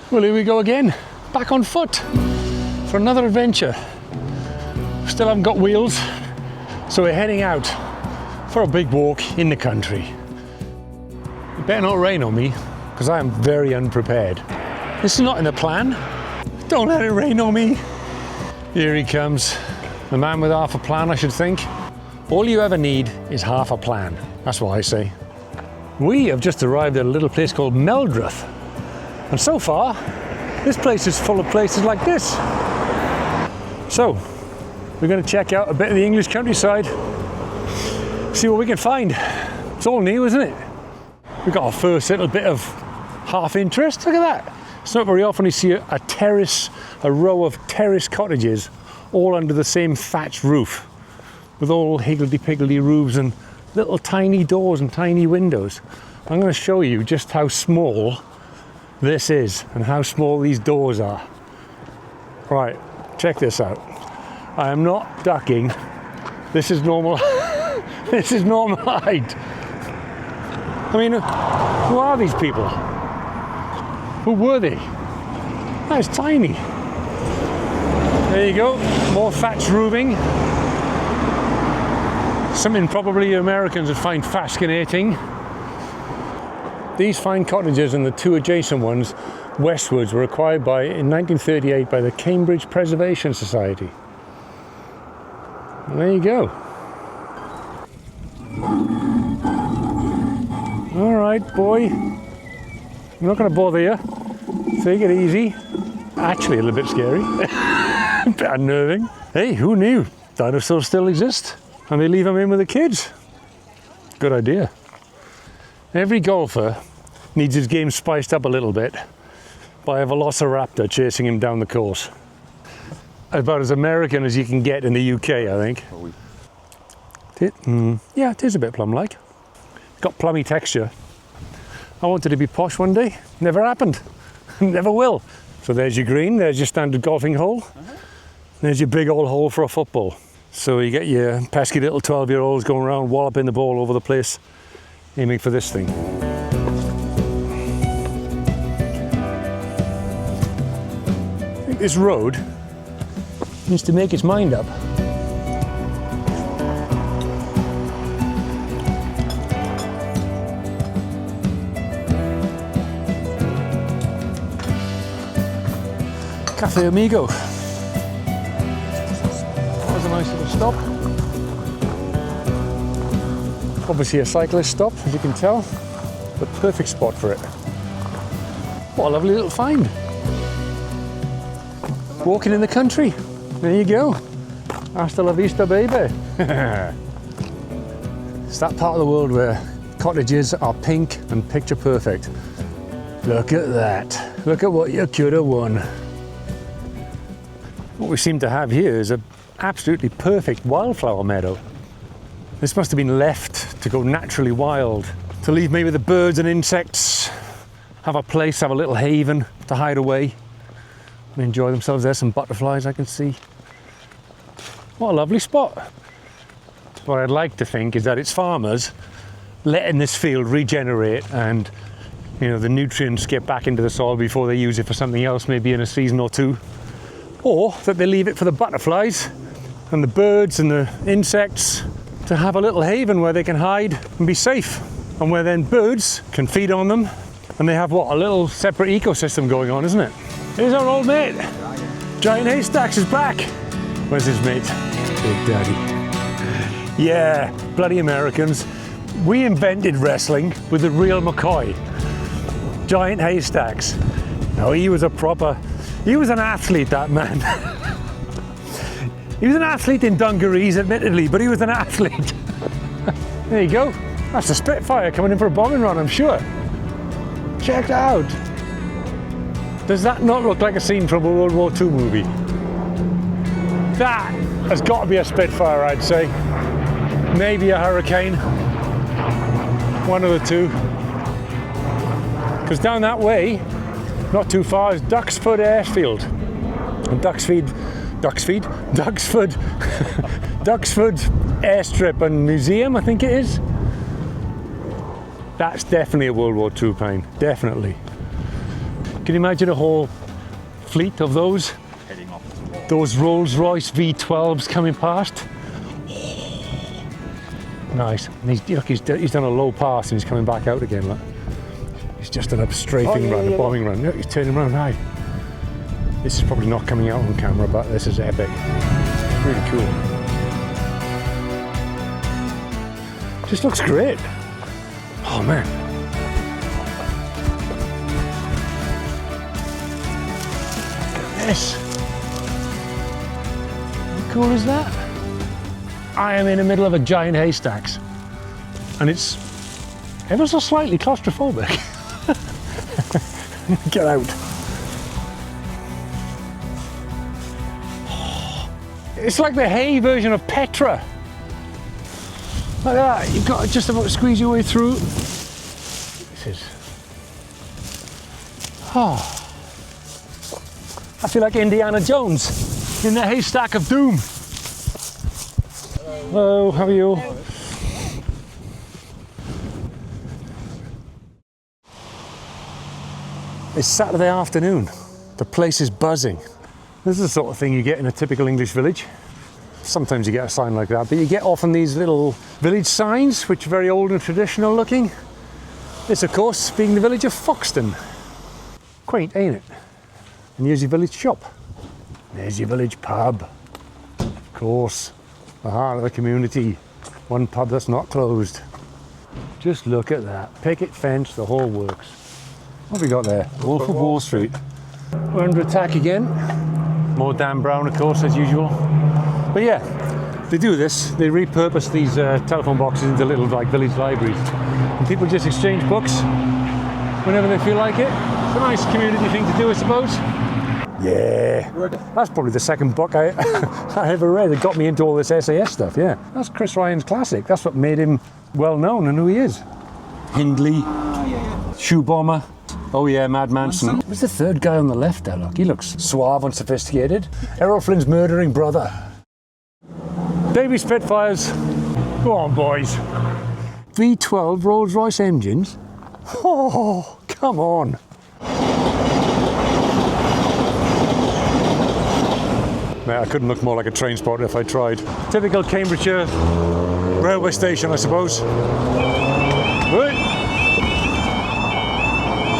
Well, here we go again, back on foot for another adventure. Still haven't got wheels, so we're heading out for a big walk in the country. It better not rain on me, because I am very unprepared. This is not in the plan. Don't let it rain on me. Here he comes, the man with half a plan, I should think. All you ever need is half a plan. That's what I say. We have just arrived at a little place called Meldreth. And so far, this place is full of places like this. So, we're going to check out a bit of the English countryside, see what we can find. It's all new, isn't it? We've got our first little bit of half interest. Look at that. It's not very often you see a terrace, a row of terrace cottages, all under the same thatched roof, with all higgledy-piggledy roofs and little tiny doors and tiny windows. I'm going to show you just how small this is and how small these doors are. Right, check this out. I am not ducking. This is normal. This is normal height. I mean, who are these people? Who were they? That's tiny. There you go, more thatched roofing. Something probably Americans would find fascinating. These fine cottages and the two adjacent ones westwards were acquired in 1938 by the Cambridge Preservation Society. And there you go. All right, boy. I'm not going to bother you. Take it easy. Actually, a little bit scary. A bit unnerving. Hey, who knew? Dinosaurs still exist. And they leave them in with the kids. Good idea. Every golfer needs his game spiced up a little bit by a velociraptor chasing him down the course. About as American as you can get in the UK, I think. Yeah, it is a bit plum-like. It's got plummy texture. I wanted to be posh one day. Never happened. Never will. So there's your green, there's your standard golfing hole. There's your big old hole for a football. So you get your pesky little 12-year-olds going around walloping the ball over the place, aiming for this thing. I think this road needs to make its mind up. Cafe Amigo. That's a nice little stop. Obviously a cyclist stop, as you can tell, but perfect spot for it. What a lovely little find. Walking in the country. There you go. Hasta la vista, baby. It's that part of the world where cottages are pink and picture perfect. Look at that. Look at what you could have won. What we seem to have here is an absolutely perfect wildflower meadow. This must have been left to go naturally wild, to leave maybe the birds and insects have a place, have a little haven to hide away and enjoy themselves. There's some butterflies I can see. What a lovely spot. What I'd like to think is that it's farmers letting this field regenerate and, you know, the nutrients get back into the soil before they use it for something else, maybe in a season or two. Or that they leave it for the butterflies and the birds and the insects to have a little haven where they can hide and be safe, and where then birds can feed on them, and they have what, a little separate ecosystem going on, isn't it? Here's our old mate. Giant Haystacks is back. Where's his mate? Big Daddy. Yeah, bloody Americans. We invented wrestling with the real McCoy. Giant Haystacks. No, he was an athlete, that man. He was an athlete in dungarees, admittedly, but he was an athlete. There you go. That's a Spitfire coming in for a bombing run, I'm sure. Check that out. Does that not look like a scene from a World War II movie? That has got to be a Spitfire, I'd say. Maybe a Hurricane. One of the two. Because down that way, not too far, is Duxford Airfield. And Duxford Airstrip and Museum, I think it is. That's definitely a World War II plane, definitely. Can you imagine a whole fleet of those? Heading off the wall. Those Rolls-Royce V12s coming past. Nice. And he's done a low pass and he's coming back out again. Look. He's just done a strafing run, a bombing run. Look, he's turning around. Hi. This is probably not coming out on camera, but this is epic. Really cool. Just looks great. Oh man. Look at this. How cool is that? I am in the middle of a giant Haystacks, and it's ever so slightly claustrophobic. Get out. It's like the hay version of Petra. Like that, you've got to just about squeeze your way through. This is... Oh. I feel like Indiana Jones in the haystack of doom. Hello, how are you? It's Saturday afternoon. The place is buzzing. This is the sort of thing you get in a typical English village. Sometimes you get a sign like that, but you get often these little village signs, which are very old and traditional looking. This, of course, being the village of Foxton. Quaint, ain't it? And here's your village shop. There's your village pub. Of course, the heart of the community. One pub that's not closed. Just look at that. Picket fence, the whole works. What have we got there? Wolf of Wall Street. We're under attack again. More Dan Brown, of course, as usual. But yeah, they do this. They repurpose these telephone boxes into little like village libraries. And people just exchange books whenever they feel like it. It's a nice community thing to do, I suppose. Yeah, that's probably the second book I ever read that got me into all this SAS stuff, yeah. That's Chris Ryan's classic. That's what made him well known and who he is. Hindley, Shoe Bomber. Oh yeah, Mad Manson. Who's the third guy on the left there, look? He looks suave and sophisticated. Errol Flynn's murdering brother. Davy Spitfires. Go on, boys. V12 Rolls-Royce engines. Oh, come on. Man, I couldn't look more like a train spotter if I tried. Typical Cambridgeshire railway station, I suppose. Wait.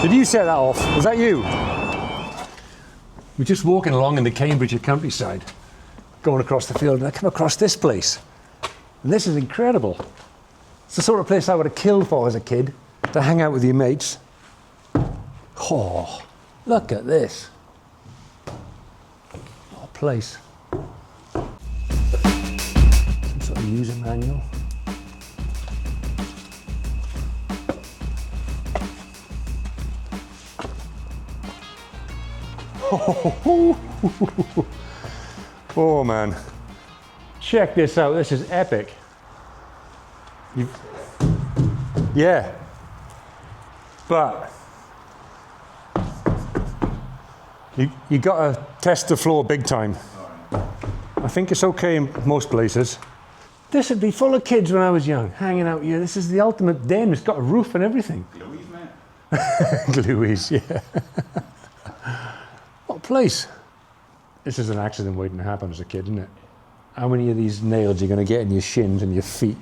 Did you set that off? Was that you? We're just walking along in the Cambridgeshire countryside, going across the field, and I come across this place. And this is incredible. It's the sort of place I would have killed for as a kid, to hang out with your mates. Oh, look at this. What a place. Some sort of user manual. Oh man, check this out. This is epic. Yeah, but you got to test the floor big time. I think it's okay in most places. This would be full of kids when I was young, hanging out here. This is the ultimate den. It's got a roof and everything. Louise, man. Louise, yeah. What a place. This is an accident waiting to happen as a kid, isn't it? How many of these nails are you going to get in your shins and your feet?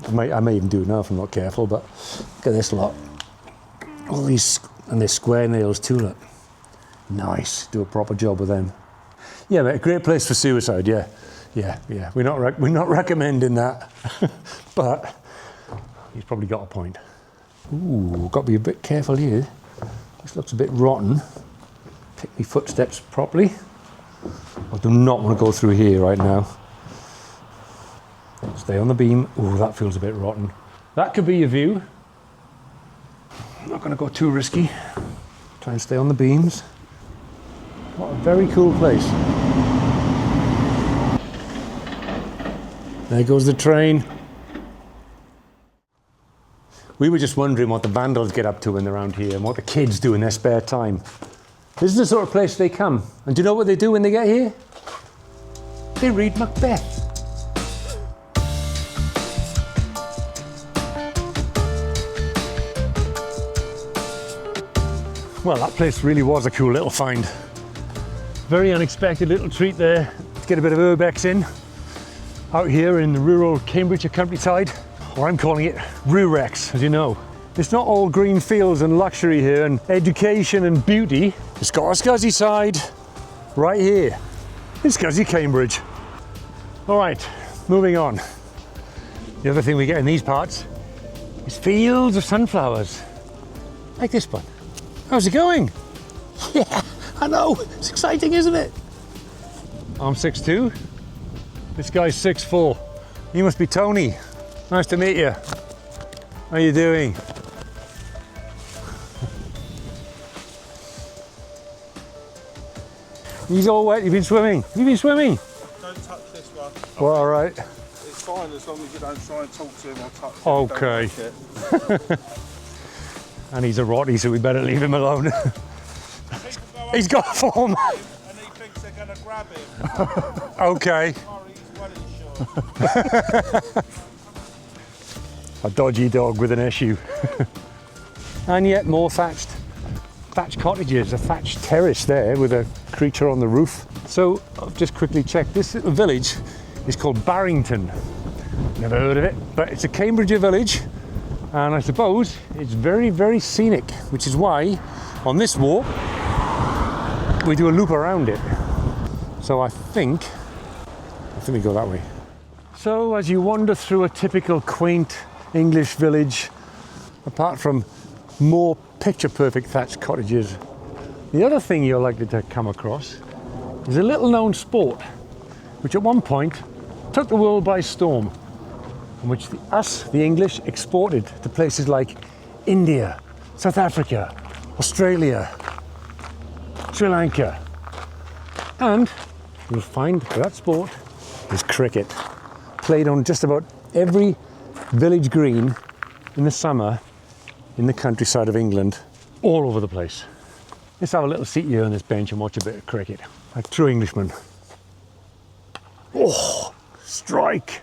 I may even do it now if I'm not careful, but look at this lot. All these, and they're square nails too, look. Nice, do a proper job with them. Yeah, mate, a great place for suicide, yeah. Yeah. We're not recommending that, but he's probably got a point. Ooh, got to be a bit careful here. This looks a bit rotten. Pick my footsteps properly. I do not want to go through here right now. Stay on the beam. Ooh, that feels a bit rotten. That could be your view. I'm not going to go too risky. Try and stay on the beams. What a very cool place. There goes the train. We were just wondering what the vandals get up to when they're around here and what the kids do in their spare time. This is the sort of place they come. And do you know what they do when they get here? They read Macbeth. Well, that place really was a cool little find. Very unexpected little treat there to get a bit of Urbex in. Out here in the rural Cambridgeshire countryside, or I'm calling it Rurex, as you know. It's not all green fields and luxury here and education and beauty. It's got a scuzzy side right here in scuzzy Cambridge. All right, moving on. The other thing we get in these parts is fields of sunflowers, like this one. How's it going? Yeah, I know, it's exciting, isn't it? I'm 6'2", this guy's 6'4". He must be Tony. Nice to meet you. How are you doing? He's all wet, you've been swimming. Have you been swimming? Don't touch this one. Well, all right. It's fine as long as you don't try and talk to him or touch him. Okay. And he's a rotty, so we better leave him alone. He's got a form. And he thinks they're going to grab him. Okay. A dodgy dog with an issue. And yet more thatched cottages, a thatched terrace there with a creature on the roof. So I've just quickly checked, this little village is called Barrington. Never heard of it, but it's a Cambridgeshire village, and I suppose it's very, very scenic, which is why on this walk we do a loop around it. So I think we go that way. So as you wander through a typical quaint English village, apart from more picture-perfect thatched cottages, the other thing you're likely to come across is a little-known sport, which at one point took the world by storm, and which the English exported to places like India, South Africa, Australia, Sri Lanka. And you'll find that sport is cricket, played on just about every village green in the summer in the countryside of England, all over the place. Let's have a little seat here on this bench and watch a bit of cricket, like true Englishmen. Oh, strike!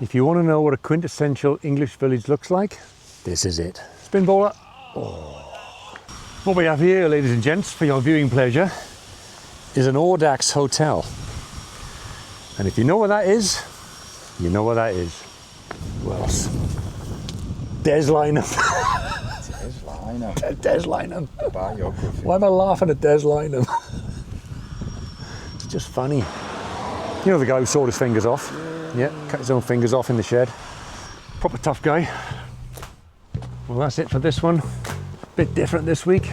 If you want to know what a quintessential English village looks like, this is it. Spin bowler. Oh. What we have here, ladies and gents, for your viewing pleasure, is an Urbex hotel. And if you know where that is, you know where that is. Who else? Des Lynhams. Des Lynhams. Why am I laughing at Des Lynhams? It's just funny. You know the guy who sawed his fingers off? Yeah, cut his own fingers off in the shed. Proper tough guy. Well, that's it for this one. Bit different this week.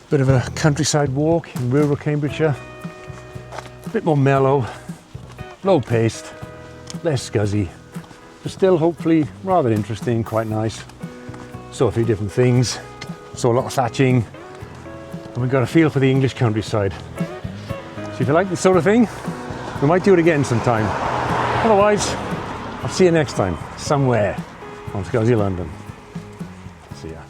Bit of a countryside walk in rural Cambridgeshire. A bit more mellow, low paced, less scuzzy, but still hopefully rather interesting, quite nice. Saw a few different things, saw a lot of thatching, and we got a feel for the English countryside. So if you like this sort of thing, we might do it again sometime. Otherwise, I'll see you next time, somewhere on ScuzzyLondon. See ya.